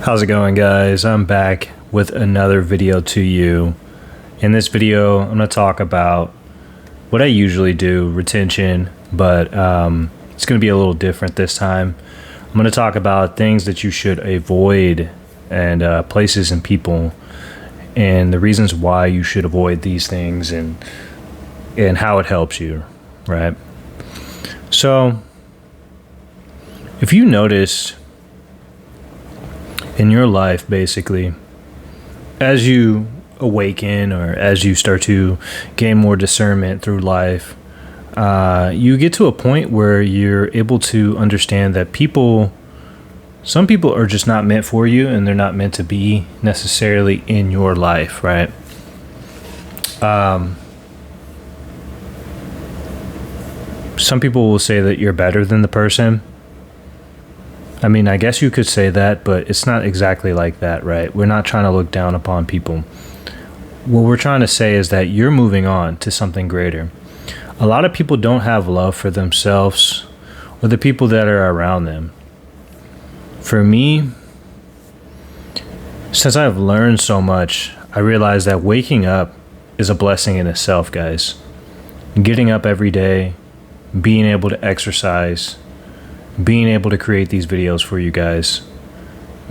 How's it going, guys? I'm back with another video to you. In this video, I'm going to talk about what I usually do, retention, but it's going to be a little different this time. I'm going to talk about things that you should avoid and places and people and the reasons why you should avoid these things and how it helps you, right? So, if you notice in your life, basically, as you awaken or as you start to gain more discernment through life, you get to a point where you're able to understand that some people are just not meant for you, and they're not meant to be necessarily in your life, right? Some people will say that you're better than the person. I mean, I guess you could say that, but it's not exactly like that, right? We're not trying to look down upon people. What we're trying to say is that you're moving on to something greater. A lot of people don't have love for themselves or the people that are around them. For me, since I've learned so much, I realize that waking up is a blessing in itself, guys. Getting up every day, being able to exercise, being able to create these videos for you guys,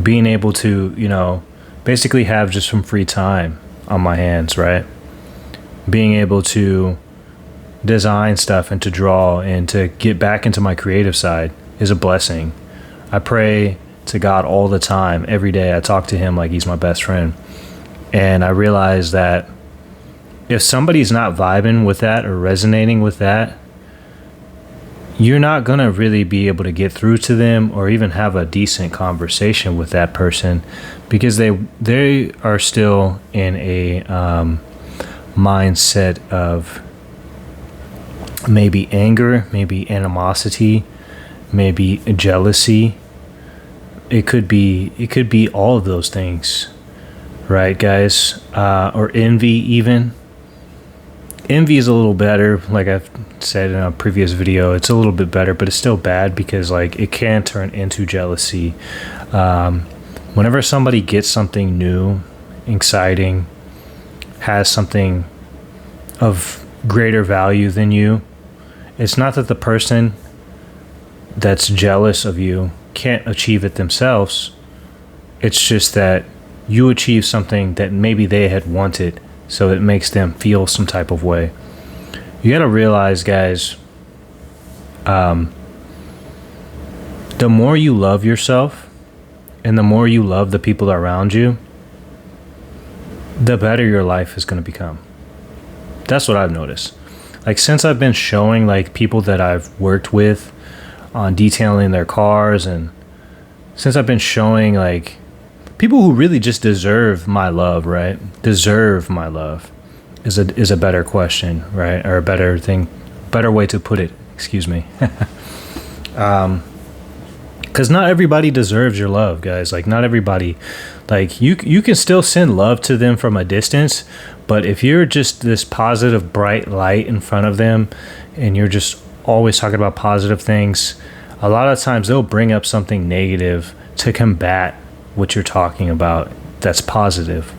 being able to, basically have just some free time on my hands, right? Being able to design stuff and to draw and to get back into my creative side is a blessing. I pray to God all the time, every day. I talk to him like he's my best friend. And I realize that if somebody's not vibing with that or resonating with that, you're not going to really be able to get through to them or even have a decent conversation with that person, because they are still in a mindset of maybe anger, maybe animosity, maybe jealousy. It could be all of those things, right, guys? Or envy even. Envy is a little better, like I've said in a previous video. It's a little bit better, but it's still bad because it can turn into jealousy. Whenever somebody gets something new, exciting, has something of greater value than you, it's not that the person that's jealous of you can't achieve it themselves. It's just that you achieve something that maybe they had wanted, so it makes them feel some type of way. You got to realize, guys, the more you love yourself and the more you love the people around you, the better your life is going to become. That's what I've noticed. Since I've been showing people that I've worked with on detailing their cars, and since I've been showing people who really just deserve my love, right? Deserve my love is a better question, right? Or a better way to put it, excuse me. Because not everybody deserves your love, guys. Not everybody, you can still send love to them from a distance, but if you're just this positive, bright light in front of them, and you're just always talking about positive things, a lot of times they'll bring up something negative to combat what you're talking about that's positive.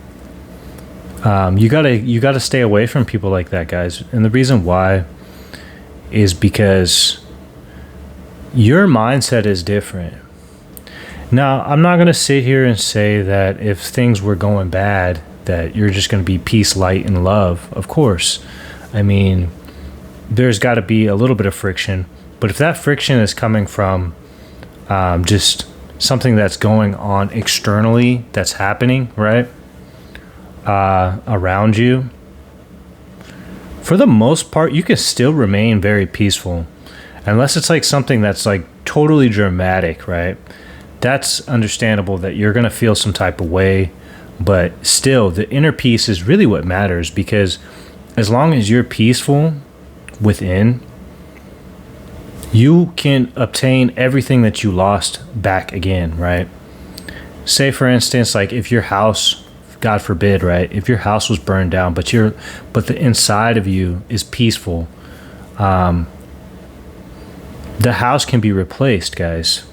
You gotta stay away from people like that, guys. And the reason why is because your mindset is different. Now, I'm not gonna sit here and say that if things were going bad that you're just gonna be peace, light, and love. Of course. I mean, there's got to be a little bit of friction, but if that friction is coming from just something that's going on externally that's happening, right, around you, for the most part, you can still remain very peaceful. Unless it's something that's totally dramatic, right? That's understandable that you're going to feel some type of way, but still, the inner peace is really what matters, because as long as you're peaceful within, you can obtain everything that you lost back again, right? Say, for instance, if your house, God forbid, right? If your house was burned down, but the inside of you is peaceful, the house can be replaced, guys.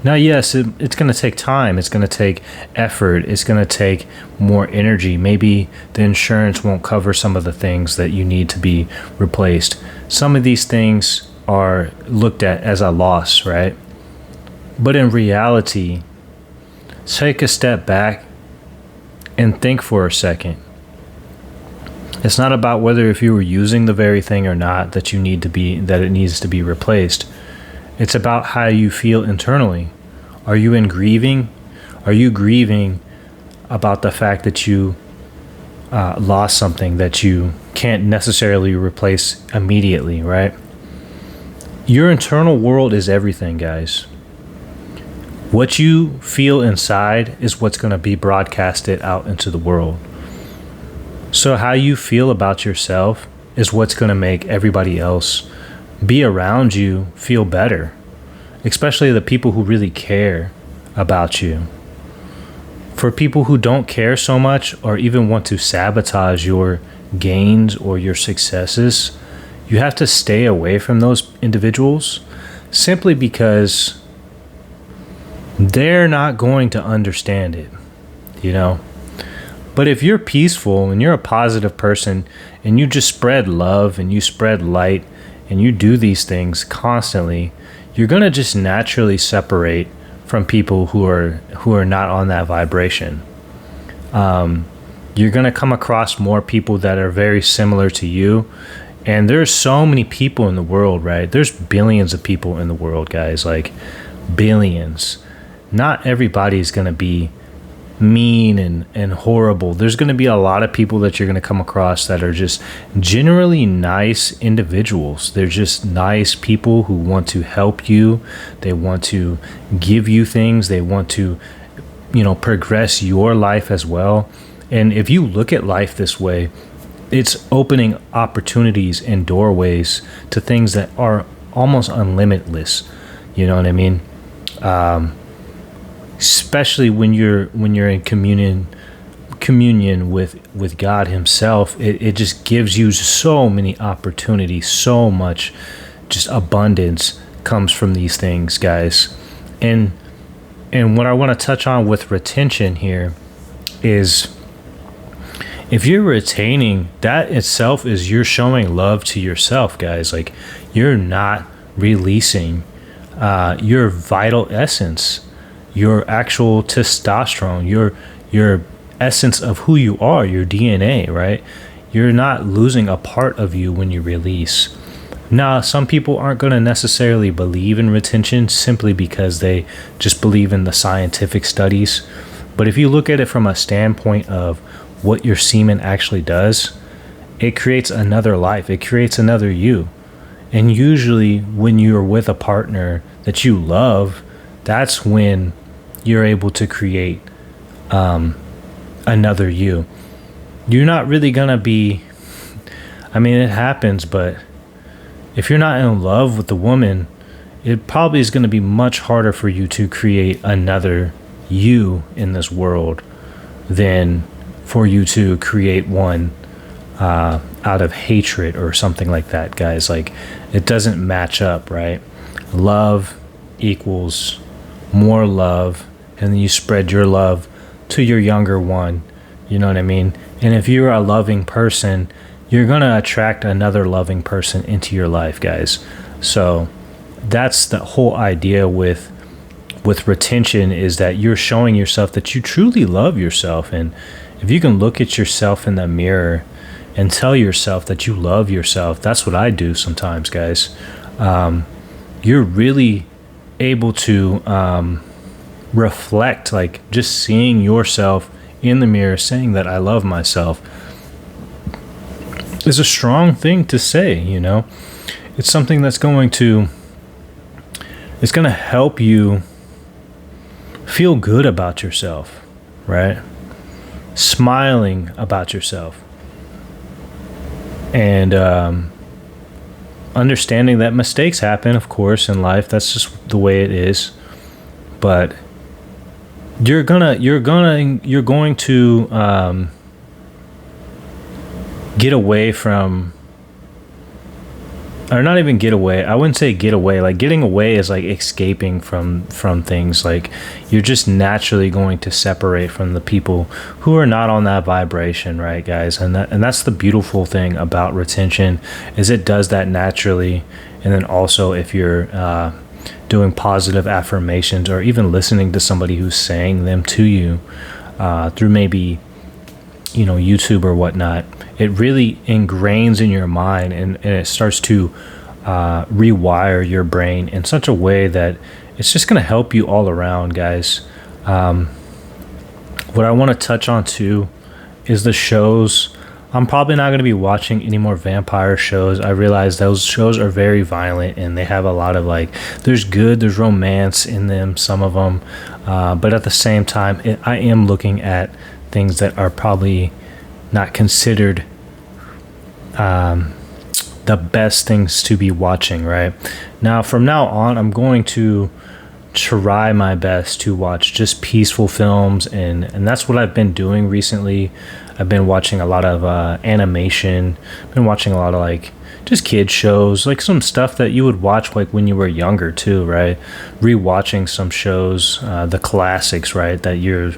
Now, yes, it's going to take time. It's going to take effort. It's going to take more energy. Maybe the insurance won't cover some of the things that you need to be replaced. Some of these things are looked at as a loss, right? But in reality, take a step back and think for a second. It's not about whether if you were using the very thing or not that you need to be, that it needs to be replaced. It's about how you feel internally. Are you in grieving? Are you grieving about the fact that you lost something that you can't necessarily replace immediately, right? Your internal world is everything, guys. What you feel inside is what's going to be broadcasted out into the world. So how you feel about yourself is what's going to make everybody else be around you feel better, especially the people who really care about you. For people who don't care so much or even want to sabotage your gains or your successes, you have to stay away from those individuals simply because they're not going to understand it, you know? But if you're peaceful and you're a positive person and you just spread love and you spread light and you do these things constantly, you're going to just naturally separate from people who are not on that vibration. You're going to come across more people that are very similar to you. And there's so many people in the world, right? There's billions of people in the world, guys, like billions. Not everybody's going to be mean and horrible. There's going to be a lot of people that you're going to come across that are just generally nice individuals. They're just nice people who want to help you. They want to give you things. They want to, progress your life as well. And if you look at life this way, it's opening opportunities and doorways to things that are almost unlimitless. You know what I mean? Especially when you're in communion with God Himself, it just gives you so many opportunities, so much just abundance comes from these things, guys. And what I want to touch on with retention here is if you're retaining, that itself is you're showing love to yourself, guys. Like you're not releasing your vital essence, your actual testosterone, your essence of who you are, your DNA, right? You're not losing a part of you when you release. Now, some people aren't going to necessarily believe in retention simply because they just believe in the scientific studies. But if you look at it from a standpoint of what your semen actually does, it creates another life. It creates another you. And usually when you're with a partner that you love, that's when you're able to create another you. You're not really going to be, it happens, but if you're not in love with the woman, it probably is going to be much harder for you to create another you in this world than for you to create one out of hatred or something like that, guys. Like, it doesn't match up, right? Love equals more love, and then you spread your love to your younger one. You know what I mean? And if you're a loving person, you're going to attract another loving person into your life, guys. So that's the whole idea with retention, is that you're showing yourself that you truly love yourself. And if you can look at yourself in the mirror and tell yourself that you love yourself, that's what I do sometimes, guys. You're really able to reflect, like just seeing yourself in the mirror, saying that I love myself is a strong thing to say, It's something that's going to help you feel good about yourself, right? Smiling about yourself. And understanding that mistakes happen, of course, in life. That's just the way it is. But you're going to get away from or not even get away. I wouldn't say get away. Like getting away is like escaping from things. Like you're just naturally going to separate from the people who are not on that vibration, right, guys? And that's the beautiful thing about retention, is it does that naturally. And then also if you're doing positive affirmations, or even listening to somebody who's saying them to you through maybe, you know, YouTube or whatnot, it really ingrains in your mind, and it starts to rewire your brain in such a way that it's just going to help you all around, guys. What I want to touch on too is the shows. I'm probably not going to be watching any more vampire shows. I realize those shows are very violent, and they have a lot of like, there's romance in them, some of them, but at the same time, I am looking at things that are probably not considered the best things to be watching right now. From now on, I'm going to try my best to watch just peaceful films, and that's what I've been doing recently. I've been watching a lot of animation, been watching a lot of like just kid shows, like some stuff that you would watch like when you were younger too, right? Rewatching some shows, the classics, right, that you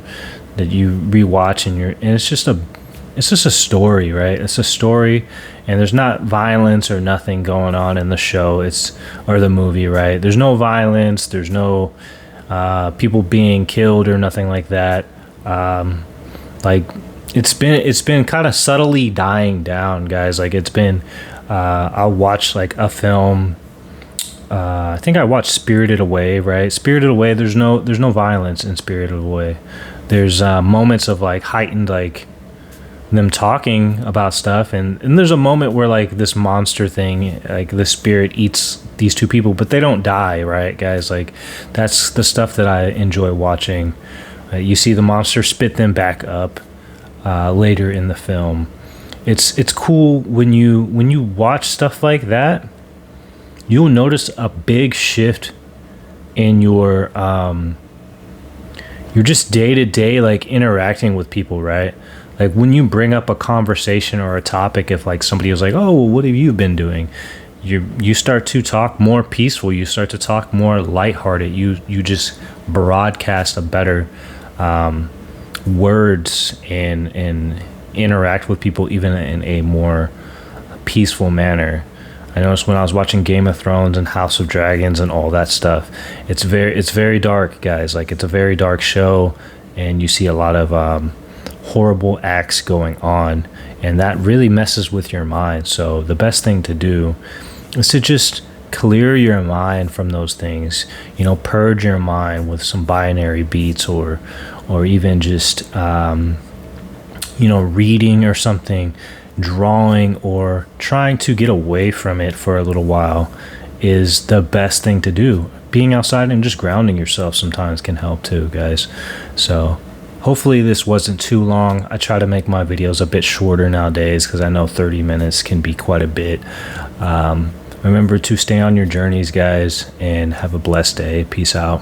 rewatch, and it's just a story, right? It's a story, and there's not violence or nothing going on in the show, or the movie, right? There's no violence, there's no people being killed or nothing like that. Like it's been kind of subtly dying down, guys. Like it's been I'll watch like a film. I think I watched Spirited Away, right? Spirited Away, there's no violence in Spirited Away. There's moments of like heightened, like them talking about stuff, and there's a moment where like this monster thing, like the spirit eats these two people, but they don't die, right, guys? Like that's the stuff that I enjoy watching. You see the monster spit them back up later in the film. It's cool when you watch stuff like that. You'll notice a big shift in your just day-to-day like interacting with people, right? Like when you bring up a conversation or a topic, if like somebody was like, oh, what have you been doing? You start to talk more peaceful. You start to talk more lighthearted. You just broadcast a better words and interact with people even in a more peaceful manner. I noticed when I was watching Game of Thrones and House of Dragons and all that stuff, it's very dark, guys. Like it's a very dark show, and you see a lot of horrible acts going on, and that really messes with your mind. So the best thing to do is to just clear your mind from those things, you know, purge your mind with some binary beats, or even just you know, reading or something, drawing, or trying to get away from it for a little while is the best thing to do. Being outside and just grounding yourself sometimes can help too, guys. So hopefully this wasn't too long. I try to make my videos a bit shorter nowadays because I know 30 minutes can be quite a bit. Remember to stay on your journeys, guys, and have a blessed day. Peace out.